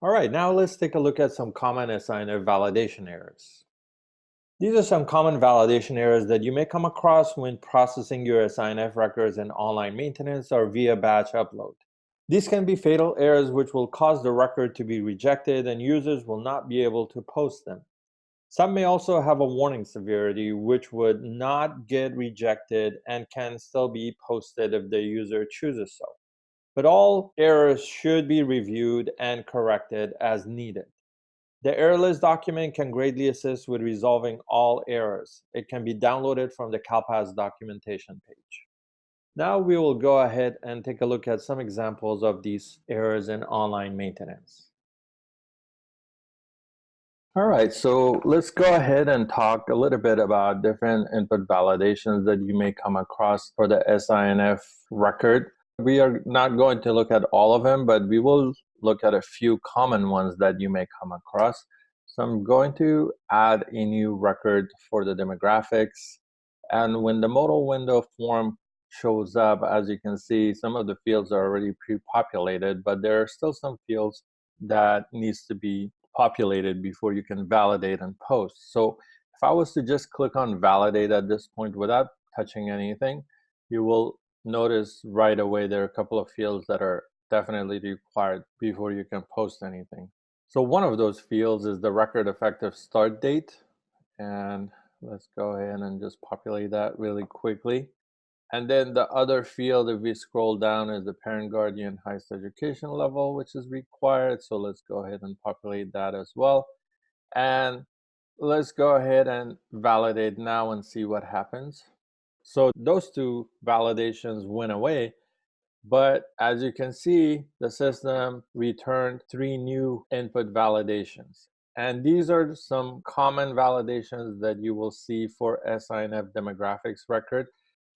All right, now let's take a look at some common SINF validation errors. These are some common validation errors that you may come across when processing your SINF records in online maintenance or via batch upload. These can be fatal errors which will cause the record to be rejected and users will not be able to post them. Some may also have a warning severity which would not get rejected and can still be posted if the user chooses so. But all errors should be reviewed and corrected as needed. The error list document can greatly assist with resolving all errors. It can be downloaded from the CalPAS documentation page. Now we will go ahead and take a look at some examples of these errors in online maintenance. All right, so let's go ahead and talk a little bit about different input validations that you may come across for the SINF record. We are not going to look at all of them, but we will look at a few common ones that you may come across. So I'm going to add a new record for the demographics. And when the modal window form shows up, as you can see, some of the fields are already pre-populated, but there are still some fields that needs to be populated before you can validate and post. So if I was to just click on validate at this point without touching anything, you will notice right away there are a couple of fields that are definitely required before you can post anything. So one of those fields is the record effective start date. And let's go ahead and just populate that really quickly. And then the other field, if we scroll down, is the parent guardian highest education level, which is required. So let's go ahead and populate that as well. And let's go ahead and validate now and see what happens. So those two validations went away. But as you can see, the system returned 3 new input validations. And these are some common validations that you will see for SINF demographics record.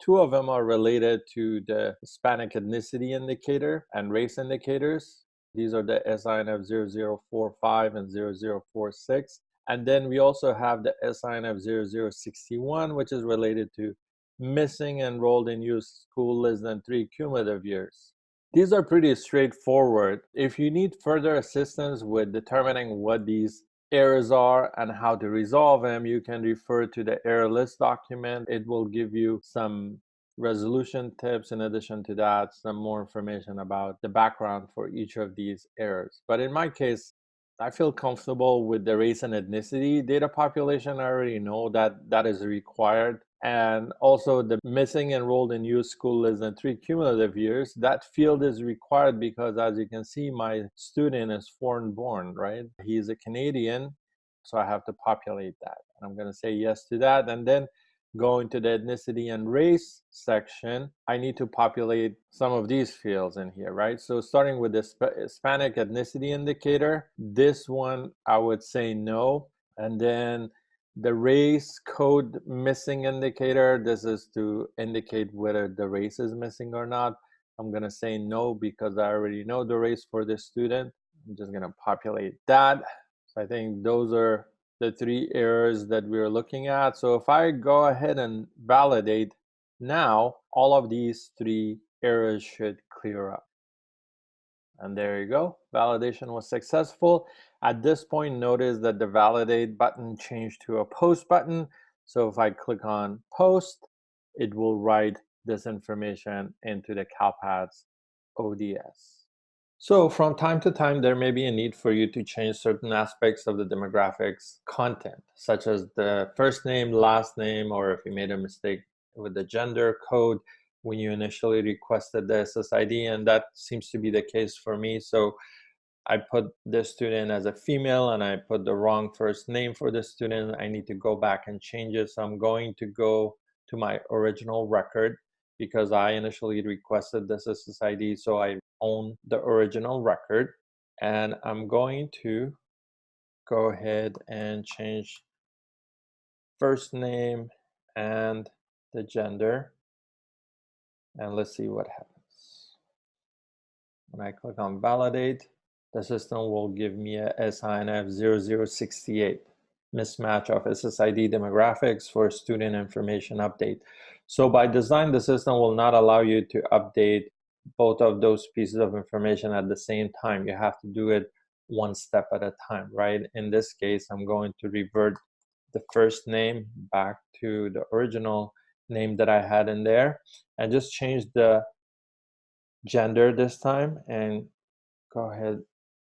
2 of them are related to the Hispanic ethnicity indicator and race indicators. These are the SINF 0045 and 0046. And then we also have the SINF 0061, which is related to missing enrolled in youth school less than 3 cumulative years. These are pretty straightforward. If you need further assistance with determining what these errors are and how to resolve them, you can refer to the error list document. It will give you some resolution tips. In addition to that, some more information about the background for each of these errors. But in my case, I feel comfortable with the race and ethnicity data population. I already know that that is required. And also the missing enrolled in youth school less than 3 cumulative years, that field is required because, as you can see, my student is foreign born, right? He is a Canadian, so I have to populate that. And I'm going to say yes to that. And then go into the ethnicity and race section, I need to populate some of these fields in here, right? So starting with the Hispanic ethnicity indicator, this one I would say no. And then the race code missing indicator, this is to indicate whether the race is missing or not. I'm going to say no because I already know the race for this student. I'm just going to populate that. So I think those are the 3 errors that we're looking at. So if I go ahead and validate now, all of these 3 errors should clear up. And there you go, validation was successful. At this point, notice that the validate button changed to a post button. So if I click on post, it will write this information into the CalPAS ODS. So from time to time, there may be a need for you to change certain aspects of the demographics content, such as the first name, last name, or if you made a mistake with the gender code when you initially requested the SSID, and that seems to be the case for me. So I put this student as a female and I put the wrong first name for the student. I need to go back and change it. So I'm going to go to my original record because I initially requested this SSID, so I own the original record. And I'm going to go ahead and change first name and the gender. And let's see what happens. When I click on validate, the system will give me a SINF 0068 mismatch of SSID demographics for student information update. So by design, the system will not allow you to update both of those pieces of information at the same time. You have to do it one step at a time, right? In this case, I'm going to revert the first name back to the original name that I had in there and just change the gender this time and go ahead,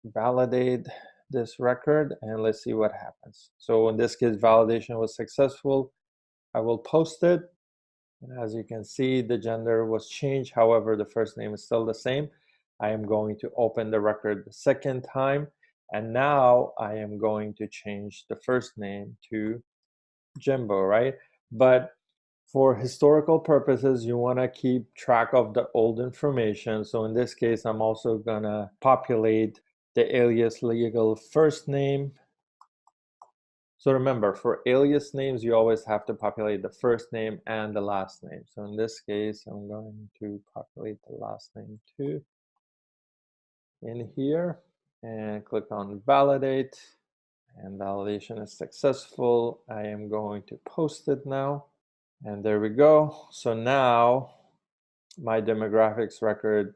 validate this record, and let's see what happens. So in this case, validation was successful. I will post it. And as you can see, the gender was changed. However, the first name is still the same. I am going to open the record the second time. And now I am going to change the first name to Jimbo, right? But for historical purposes, you want to keep track of the old information. So in this case, I'm also going to populate the alias legal first name. So remember, for alias names, you always have to populate the first name and the last name. So in this case, I'm going to populate the last name too in here and click on validate. And validation is successful. I am going to post it now. And there we go. So now my demographics record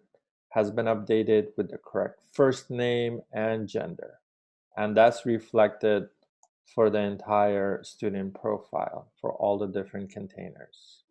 has been updated with the correct first name and gender. And that's reflected for the entire student profile for all the different containers.